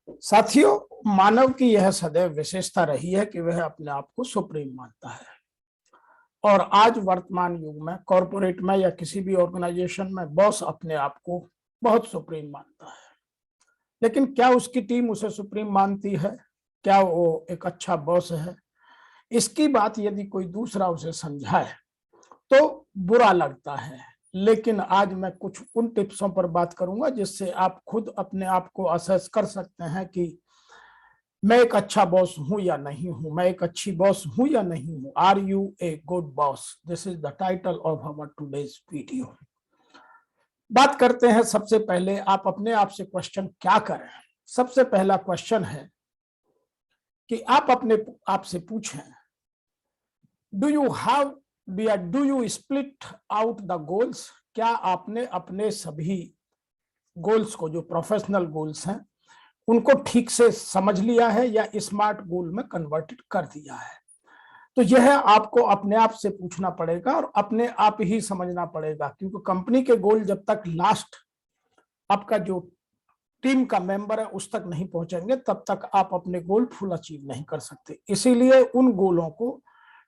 साथियों, मानव की यह सदैव विशेषता रही है कि वह अपने आप को सुप्रीम मानता है। और आज वर्तमान युग में कॉरपोरेट में या किसी भी ऑर्गेनाइजेशन में बॉस अपने आप को बहुत सुप्रीम मानता है। लेकिन क्या उसकी टीम उसे सुप्रीम मानती है? क्या वो एक अच्छा बॉस है? इसकी बात यदि कोई दूसरा उसे समझाए तो बुरा लगता है। लेकिन आज मैं कुछ उन टिप्सों पर बात करूंगा जिससे आप खुद अपने आप को असेस कर सकते हैं कि मैं एक अच्छा बॉस हूं या नहीं हूं, मैं एक अच्छी बॉस हूं या नहीं हूं। Are you a good boss? This is the title of our today's video. बात करते हैं। सबसे पहले आप अपने आप से क्वेश्चन क्या करें। सबसे पहला क्वेश्चन है कि आप अपने आप से पूछें, do you have do you split out the goals? क्या आपने अपने सभी गोल्स को, जो प्रोफेशनल गोल्स हैं, उनको ठीक से समझ लिया है या स्मार्ट गोल में कन्वर्टेड कर दिया है? तो यह आपको अपने आप से पूछना पड़ेगा और अपने आप ही समझना पड़ेगा, क्योंकि कंपनी के गोल जब तक लास्ट आपका जो टीम का मेंबर है उस तक नहीं पहुंचेंगे तब तक आप अपने गोल फुल अचीव नहीं कर सकते। इसीलिए उन गोलों को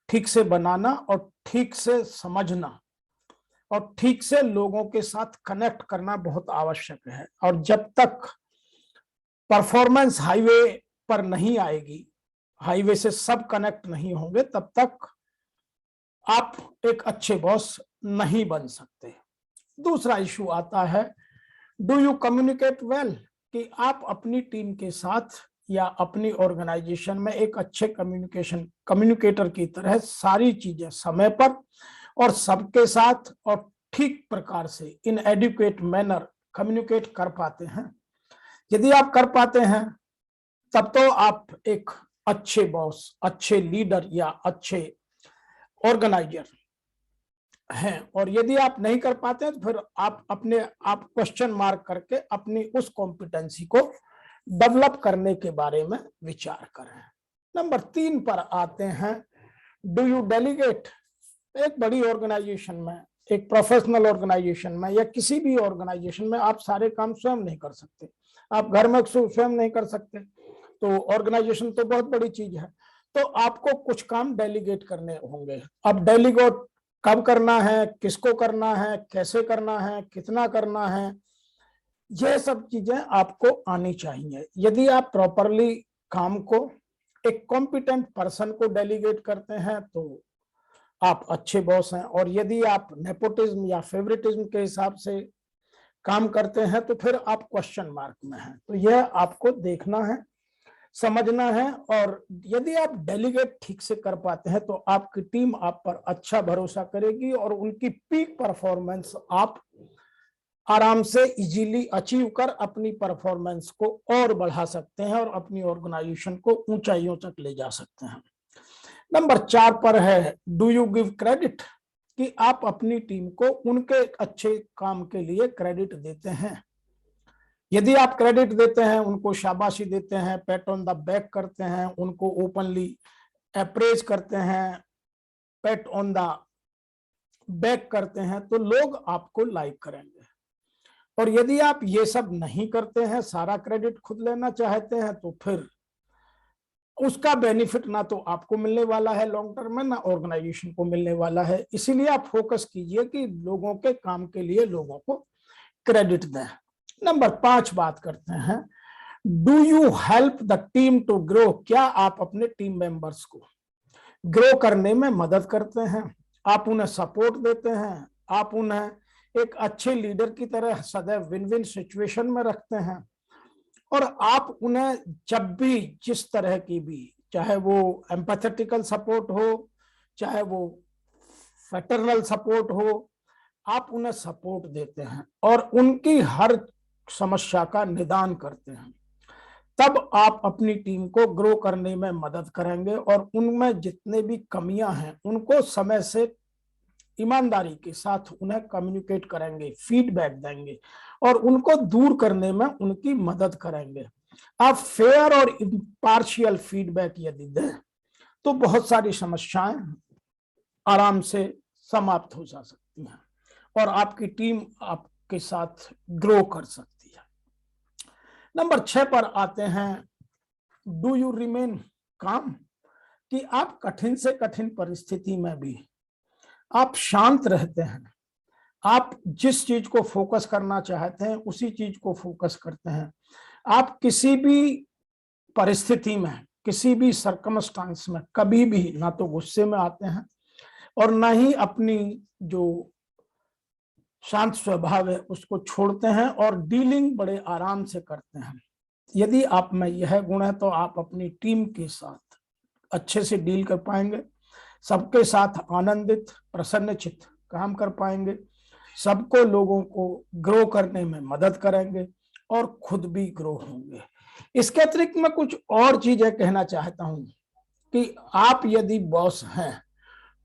ठीक से बनाना और ठीक से समझना और ठीक से लोगों के साथ कनेक्ट करना बहुत आवश्यक है। और जब तक परफॉर्मेंस हाईवे पर नहीं आएगी, हाईवे से सब कनेक्ट नहीं होंगे, तब तक आप एक अच्छे बॉस नहीं बन सकते। दूसरा इशू आता है, डू यू कम्युनिकेट वेल? कि आप अपनी टीम के साथ या अपनी ऑर्गेनाइजेशन में एक अच्छे कम्युनिकेटर की तरह सारी चीजें समय पर और सबके साथ और ठीक प्रकार से इन एडुकेट मैनर कम्युनिकेट कर पाते हैं। यदि आप कर पाते हैं तब तो आप एक अच्छे बॉस, अच्छे लीडर या अच्छे ऑर्गेनाइजर हैं। और यदि आप नहीं कर पाते हैं तो फिर आप अपने आप क्वेश्चन मार्क करके अपनी उस कॉम्पिटेंसी को डेवलप करने के बारे में विचार करें। नंबर 3 पर आते हैं, डू यू डेलीगेट? एक बड़ी ऑर्गेनाइजेशन में, एक प्रोफेशनल ऑर्गेनाइजेशन में या किसी भी ऑर्गेनाइजेशन में आप सारे काम स्वयं नहीं कर सकते। आप घर में स्वयं नहीं कर सकते, तो ऑर्गेनाइजेशन तो बहुत बड़ी चीज है। तो आपको कुछ काम डेलीगेट करने होंगे। अब डेलीगेट कब करना है, किसको करना है, कैसे करना है, कितना करना है, यह सब चीजें आपको आनी चाहिए। यदि आप प्रॉपरली काम को एक कॉम्पिटेंट पर्सन को डेलीगेट करते हैं तो आप अच्छे बॉस हैं। और यदि आप नेपोटिज्म या फेवरेटिज्म के हिसाब से काम करते हैं तो फिर आप क्वेश्चन मार्क में हैं। तो यह आपको देखना है, समझना है। और यदि आप डेलीगेट ठीक से कर पाते हैं तो आपकी टीम आप पर अच्छा भरोसा करेगी और उनकी पीक परफॉर्मेंस आप आराम से इजीली अचीव कर अपनी परफॉर्मेंस को और बढ़ा सकते हैं और अपनी ऑर्गेनाइजेशन को ऊंचाइयों तक ले जा सकते हैं। नंबर 4 पर है, डू यू गिव क्रेडिट? कि आप अपनी टीम को उनके अच्छे काम के लिए क्रेडिट देते हैं। यदि आप क्रेडिट देते हैं, उनको शाबाशी देते हैं, पैट ऑन द बैक करते हैं, उनको ओपनली अप्रेज करते हैं, पैट ऑन द बैक करते हैं, तो लोग आपको लाइक करेंगे। और यदि आप ये सब नहीं करते हैं, सारा क्रेडिट खुद लेना चाहते हैं, तो फिर उसका बेनिफिट ना तो आपको मिलने वाला है लॉन्ग टर्म में, ना ऑर्गेनाइजेशन को मिलने वाला है। इसीलिए आप फोकस कीजिए कि लोगों के काम के लिए लोगों को क्रेडिट दें। नंबर 5 बात करते हैं, do you help the team to grow? क्या आप अपने टीम मेंबर्स को ग्रो करने में मदद करते हैं? आप उन्हें सपोर्ट देते हैं? आप उन्हें एक अच्छे लीडर की तरह सदैव विन विन सिचुएशन में रखते हैं? और आप उन्हें जब भी जिस तरह की भी, चाहे वो एम्पैथेटिकल सपोर्ट हो, चाहे वो फैटर्नल सपोर्ट हो, आप उन्हें सपोर्ट देते हैं और उनकी हर समस्या का निदान करते हैं, तब आप अपनी टीम को ग्रो करने में मदद करेंगे। और उनमें जितने भी कमियां हैं उनको समय से ईमानदारी के साथ उन्हें कम्युनिकेट करेंगे, फीडबैक देंगे और उनको दूर करने में उनकी मदद करेंगे। आप फेयर और इम्पार्शियल फीडबैक यदि दें तो बहुत सारी समस्याएं आराम से समाप्त हो जा सकती हैं और आपकी टीम आपके साथ ग्रो कर सकती है। नंबर 6 पर आते हैं, डू यू रिमेन काम, कि आप कठिन से कठिन परिस्थिति में भी आप शांत रहते हैं, आप जिस चीज को फोकस करना चाहते हैं उसी चीज को फोकस करते हैं, आप किसी भी परिस्थिति में, किसी भी सर्कमस्टांस में कभी भी ना तो गुस्से में आते हैं और ना ही अपनी जो शांत स्वभाव है उसको छोड़ते हैं और डीलिंग बड़े आराम से करते हैं। यदि आप में यह गुण है तो आप अपनी टीम के साथ अच्छे से डील कर पाएंगे, सबके साथ आनंदित प्रसन्नचित्त काम कर पाएंगे, सबको लोगों को ग्रो करने में मदद करेंगे और खुद भी ग्रो होंगे। इसके अतिरिक्त मैं कुछ और चीजें कहना चाहता हूं कि आप यदि बॉस हैं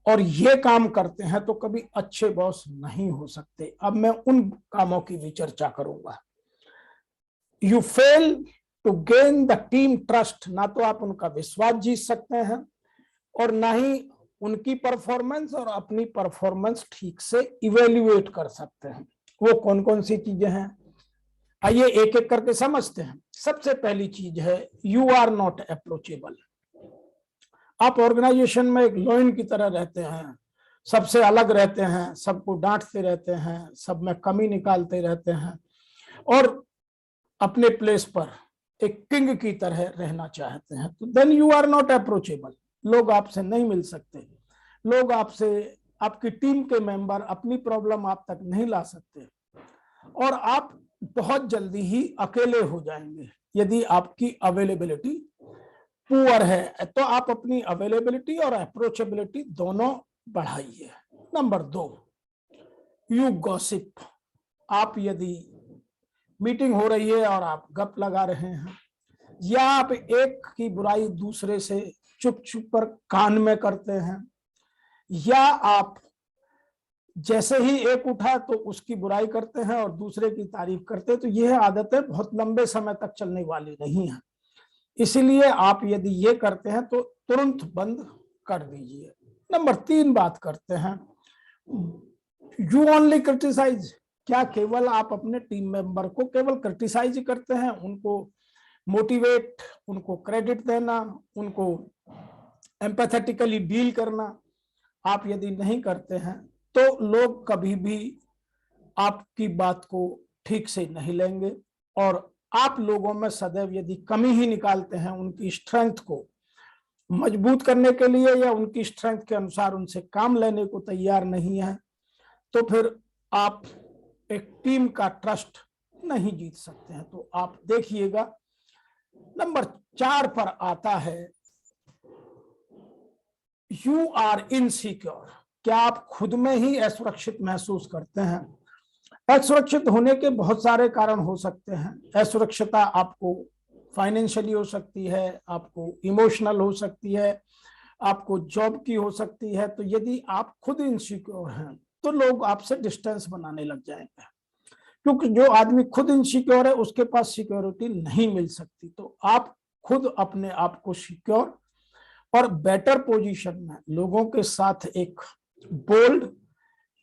और ये काम करते हैं तो कभी अच्छे बॉस नहीं हो सकते। अब मैं उन कामों की भी चर्चा करूंगा। You fail to gain the team trust, ना तो आप उनका विश्वास जीत सकते हैं और ना ही उनकी परफॉर्मेंस और अपनी परफॉर्मेंस ठीक से इवेल्युएट कर सकते हैं। वो कौन कौन सी चीजें हैं, आइए एक एक करके समझते हैं। सबसे पहली चीज है, यू आर नॉट अप्रोचेबल। आप ऑर्गेनाइजेशन में एक लॉयन की तरह रहते हैं, सबसे अलग रहते हैं, सबको डांटते रहते हैं, सब में कमी निकालते रहते हैं और अपने प्लेस पर एक किंग की तरह रहना चाहते हैं, तो then you are not approachable. लोग आपसे नहीं मिल सकते, लोग आपसे, आपकी टीम के मेंबर अपनी प्रॉब्लम आप तक नहीं ला सकते और आप बहुत जल्दी ही अकेले हो जाएंगे। यदि आपकी अवेलेबिलिटी पुअर है तो आप अपनी अवेलेबिलिटी और अप्रोचेबिलिटी दोनों बढ़ाइए। Number 2, you gossip. आप यदि मीटिंग हो रही है और आप गप लगा रहे हैं या आप एक की बुराई दूसरे से चुप चुप पर कान में करते हैं या आप जैसे ही एक उठा तो उसकी बुराई करते हैं और दूसरे की तारीफ करते हैं, तो यह आदतें बहुत लंबे समय तक चलने वाली नहीं है। इसीलिए आप यदि ये करते हैं तो तुरंत बंद कर दीजिए। नंबर 3 बात करते हैं, यू ओनली क्रिटिसाइज। क्या केवल आप अपने टीम मेंबर को केवल क्रिटिसाइज करते हैं, उनको मोटिवेट, उनको क्रेडिट देना, उनको एम्पैथेटिकली डील करना आप यदि नहीं करते हैं तो लोग कभी भी आपकी बात को ठीक से नहीं लेंगे और आप लोगों में सदैव यदि कमी ही निकालते हैं, उनकी स्ट्रेंथ को मजबूत करने के लिए या उनकी स्ट्रेंथ के अनुसार उनसे काम लेने को तैयार नहीं है, तो फिर आप एक टीम का ट्रस्ट नहीं जीत सकते हैं। तो आप देखिएगा। नंबर 4 पर आता है, यू आर इनसिक्योर। क्या आप खुद में ही असुरक्षित महसूस करते हैं? असुरक्षित होने के बहुत सारे कारण हो सकते हैं। असुरक्षितता आपको फाइनेंशियली हो सकती है, आपको इमोशनल हो सकती है, आपको जॉब की हो सकती है। तो यदि आप खुद इनसिक्योर हैं तो लोग आपसे डिस्टेंस बनाने लग जाएंगे, क्योंकि जो आदमी खुद इनसिक्योर है उसके पास सिक्योरिटी नहीं मिल सकती। तो आप खुद अपने आप को सिक्योर और बेटर पोजीशन में लोगों के साथ एक बोल्ड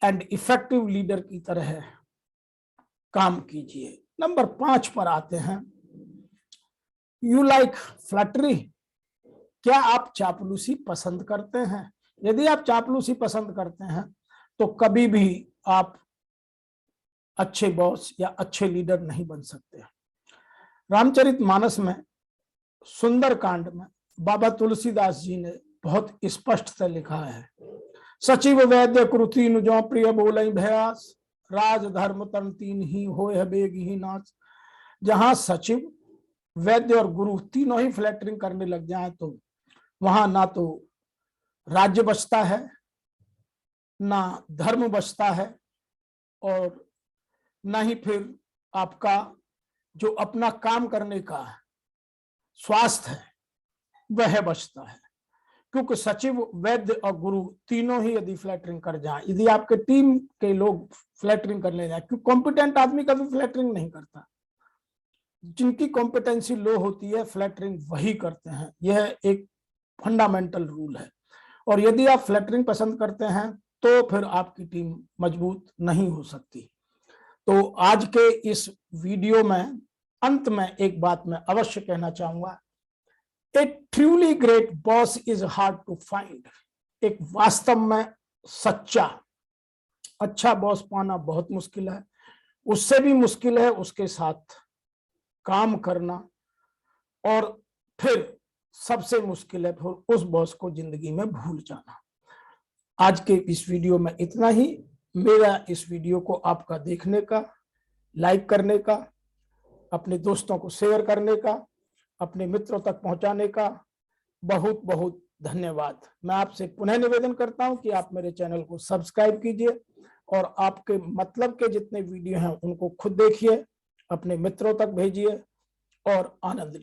एंड इफेक्टिव लीडर की तरह काम कीजिए। नंबर 5 पर आते हैं, यू लाइक फ्लैटरी। क्या आप चापलूसी पसंद करते हैं? यदि आप चापलूसी पसंद करते हैं तो कभी भी आप अच्छे बॉस या अच्छे लीडर नहीं बन सकते। रामचरितमानस में सुंदरकांड में बाबा तुलसीदास जी ने बहुत स्पष्ट से लिखा है, सचिव वैद्य कृति नुजो प्रिय बोले भयास, राज धर्म तन तीन ही होय बेग ही नाच। जहां सचिव, वैद्य और गुरु तीनों ही फ्लैटरिंग करने लग जाए तो वहां ना तो राज्य बचता है, ना धर्म बचता है और ना ही फिर आपका जो अपना काम करने का स्वास्थ्य है वह बचता है। क्योंकि सचिव, वैद्य और गुरु तीनों ही यदि फ्लैटरिंग कर जाए, यदि आपके टीम के लोग फ्लैटरिंग करने जाए, क्योंकि कॉम्पिटेंट आदमी कभी फ्लैटरिंग नहीं करता, जिनकी कॉम्पिटेंसी लो होती है फ्लैटरिंग वही करते हैं। यह एक फंडामेंटल रूल है। और यदि आप फ्लैटरिंग पसंद करते हैं तो फिर आपकी टीम मजबूत नहीं हो सकती। तो आज के इस वीडियो में अंत में एक बात मैं अवश्य कहना चाहूंगा, a truly great boss is hard to find. एक वास्तव में सच्चा अच्छा बॉस पाना बहुत मुश्किल है, उससे भी मुश्किल है उसके साथ काम करना, और फिर सबसे मुश्किल है फिर उस बॉस को जिंदगी में भूल जाना। आज के इस वीडियो में इतना ही। मेरा इस वीडियो को आपका देखने का, लाइक करने का, अपने दोस्तों को शेयर करने का, अपने मित्रों तक पहुंचाने का बहुत बहुत धन्यवाद। मैं आपसे पुनः निवेदन करता हूं कि आप मेरे चैनल को सब्सक्राइब कीजिए और आपके मतलब के जितने वीडियो हैं उनको खुद देखिए, अपने मित्रों तक भेजिए और आनंद लीजिए।